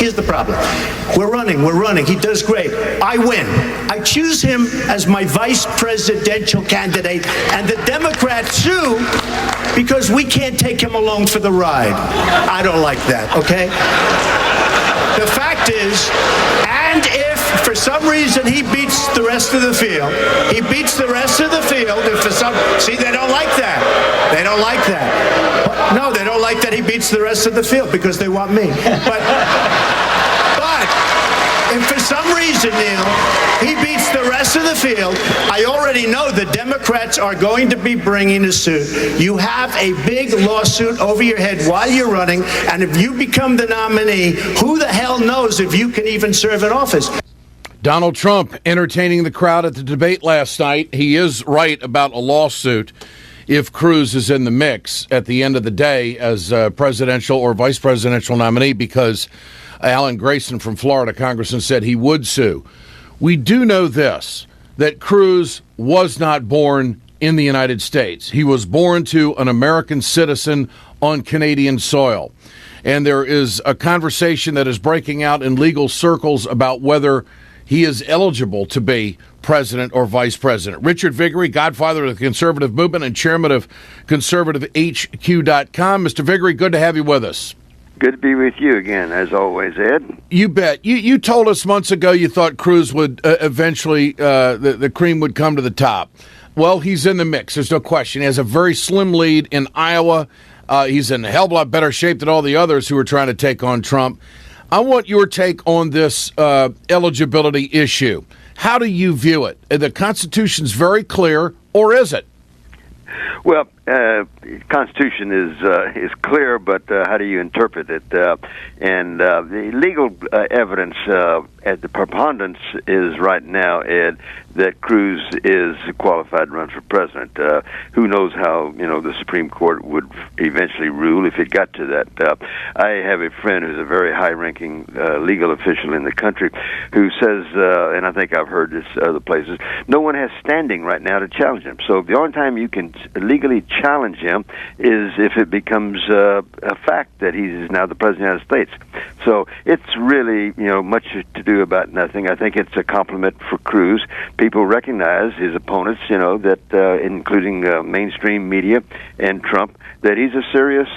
here's the problem. We're running. He does great. I win. I choose him as my vice presidential candidate, and the Democrats sue because we can't take him along for the ride. I don't like that, okay? The fact is, and if for some reason he beats the rest of the field, if for some, see, they don't like that. They don't like that. No, they don't like that he beats the rest of the field because they want me. But if for some reason, Neil, he beats the rest of the field, I already know the Democrats are going to be bringing a suit. You have a big lawsuit over your head while you're running, and if you become the nominee, who the hell knows if you can even serve in office? Donald Trump entertaining the crowd at the debate last night. He is right about a lawsuit if Cruz is in the mix at the end of the day as presidential or vice presidential nominee, because Alan Grayson from Florida, Congressman, said he would sue. We do know this, that Cruz was not born in the United States. He was born to an American citizen on Canadian soil. And there is a conversation that is breaking out in legal circles about whether he is eligible to be president or vice president. Richard Viguerie, godfather of the conservative movement and chairman of conservativehq.com. Mr. Viguerie, good to have you with us. Good to be with you again, as always, Ed. You bet. You told us months ago you thought Cruz would eventually, the cream would come to the top. Well, he's in the mix. There's no question. He has a very slim lead in Iowa. He's in a hell of a lot better shape than all the others who are trying to take on Trump. I want your take on this eligibility issue. How do you view it? The Constitution's very clear, or is it? Well, Constitution is clear, but how do you interpret it? And the legal evidence at the preponderance is right now, Ed, that Cruz is qualified to run for president. Who knows how the Supreme Court would eventually rule if it got to that. I have a friend who's a very high-ranking legal official in the country who says, and I think I've heard this other places, no one has standing right now to challenge him. So the only time you can legally challenge him is if it becomes a fact that he's now the president of the United States. So it's really, much to do about nothing. I think it's a compliment for Cruz. People recognize his opponents, that including mainstream media and Trump, that he's a serious,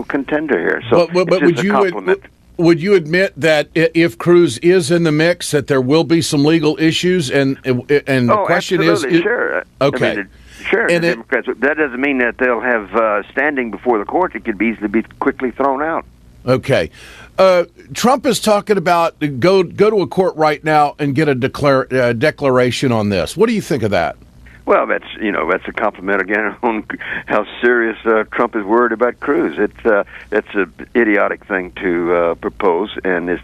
contender here. So but it's a compliment. Would you admit that if Cruz is in the mix, that there will be some legal issues, and the question absolutely, sure. Okay. Sure, and the Democrats. That doesn't mean that they'll have standing before the court. It could easily be quickly thrown out. Okay. Trump is talking about go to a court right now and get a declaration on this. What do you think of that? Well, that's a compliment again on how serious Trump is worried about Cruz. It's an idiotic thing to propose, and it's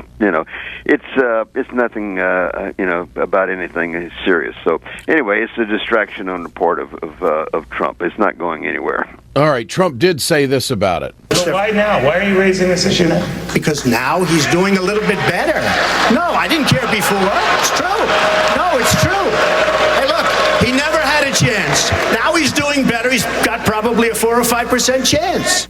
nothing about anything serious. So anyway, it's a distraction on the part of Trump. It's not going anywhere. All right, Trump did say this about it. So why now? Why are you raising this issue now? Because now he's doing a little bit better. No, I didn't care before. It's true. No, it's true. Hey, look, he never had a chance. Now he's doing better. He's got probably a 4 or 5% chance.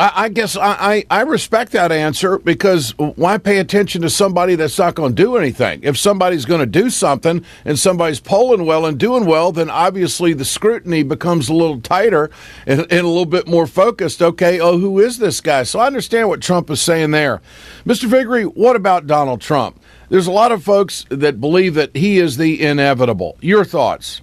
I guess I respect that answer, because why pay attention to somebody that's not going to do anything? If somebody's going to do something and somebody's polling well and doing well, then obviously the scrutiny becomes a little tighter and a little bit more focused. Okay, who is this guy? So I understand what Trump is saying there. Mr. Viguerie, what about Donald Trump? There's a lot of folks that believe that he is the inevitable. Your thoughts?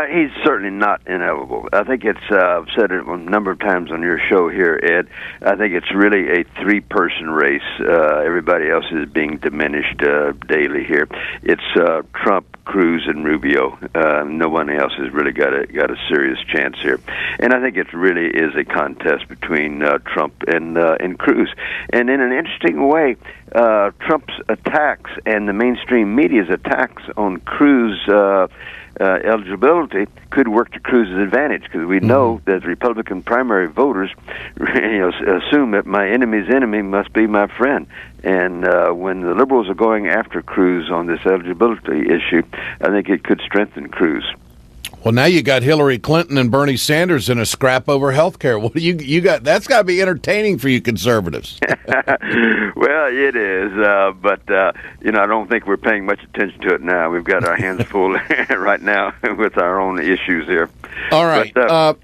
He's certainly not inevitable. I think I've said it a number of times on your show here, Ed. I think it's really a three-person race. Everybody else is being diminished daily here. It's Trump, Cruz, and Rubio. No one else has really got a serious chance here. And I think it really is a contest between Trump and Cruz. And in an interesting way, Trump's attacks and the mainstream media's attacks on Cruz eligibility could work to Cruz's advantage, because we know that Republican primary voters assume that my enemy's enemy must be my friend. And when the liberals are going after Cruz on this eligibility issue, I think it could strengthen Cruz. Well, now you got Hillary Clinton and Bernie Sanders in a scrap over health care. What do you got? That's got to be entertaining for you conservatives. Well, it is, but I don't think we're paying much attention to it now. We've got our hands full right now with our own issues here. All right. But,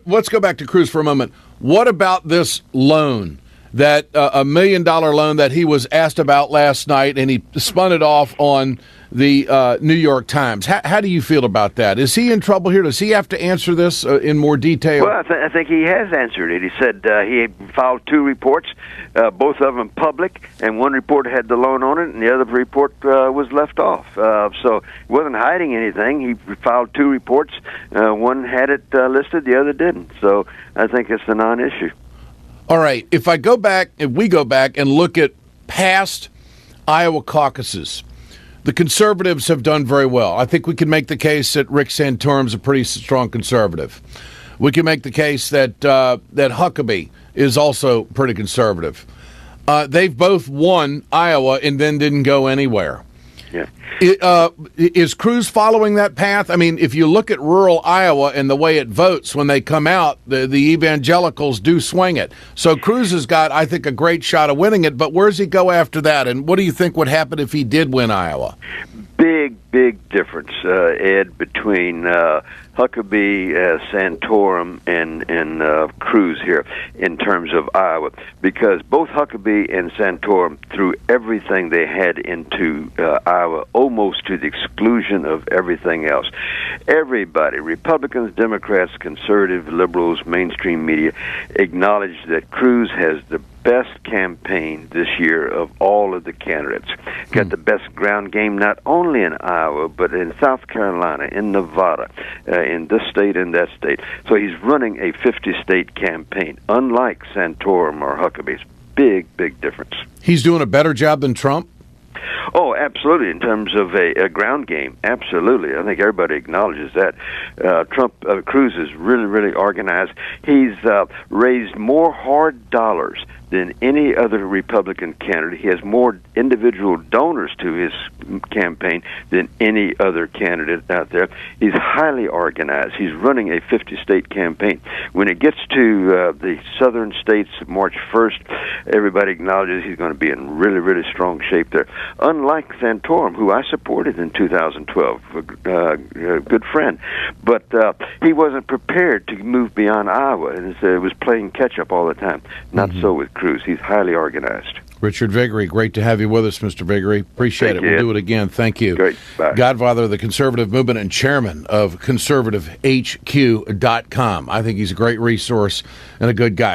let's go back to Cruz for a moment. What about this loan? That $1 million loan that he was asked about last night, and he spun it off on the New York Times. How do you feel about that? Is he in trouble here? Does he have to answer this in more detail? Well, I think he has answered it. He said he filed 2 reports, both of them public, and one report had the loan on it, and the other report was left off. So he wasn't hiding anything. He filed 2 reports. One had it listed, the other didn't. So I think it's a non-issue. All right. If we go back and look at past Iowa caucuses, the conservatives have done very well. I think we can make the case that Rick Santorum's a pretty strong conservative. We can make the case that Huckabee is also pretty conservative. They've both won Iowa and then didn't go anywhere. Yeah. Is Cruz following that path? I mean, if you look at rural Iowa and the way it votes when they come out, the evangelicals do swing it. So Cruz has got, I think, a great shot of winning it, but where does he go after that? And what do you think would happen if he did win Iowa? Big difference, Ed, between Huckabee, Santorum, and Cruz here in terms of Iowa, because both Huckabee and Santorum threw everything they had into Iowa, almost to the exclusion of everything else. Everybody, Republicans, Democrats, conservative, liberals, mainstream media, acknowledge that Cruz has the best campaign this year of all of the candidates. Got the best ground game not only in Iowa, but in South Carolina, in Nevada, in this state and that state. So he's running a 50-state campaign, unlike Santorum or Huckabee's. Big difference. He's doing a better job than Trump? Oh, absolutely. In terms of a ground game, absolutely. I think everybody acknowledges that. Cruz is really organized. He's raised more hard dollars than any other Republican candidate. He has more individual donors to his campaign than any other candidate out there. He's highly organized. He's running a 50-state campaign. When it gets to the southern states, March 1st, everybody acknowledges he's going to be in really strong shape there. Unlike Santorum, who I supported in 2012, a good friend, but he wasn't prepared to move beyond Iowa, and it was playing catch-up all the time. Not so with Cruz. He's highly organized. Richard Viguerie, great to have you with us, Mr. Viguerie. Appreciate it. We'll do it again. Thank you. Great. Bye. Godfather of the conservative movement and chairman of conservativehq.com. I think he's a great resource and a good guy.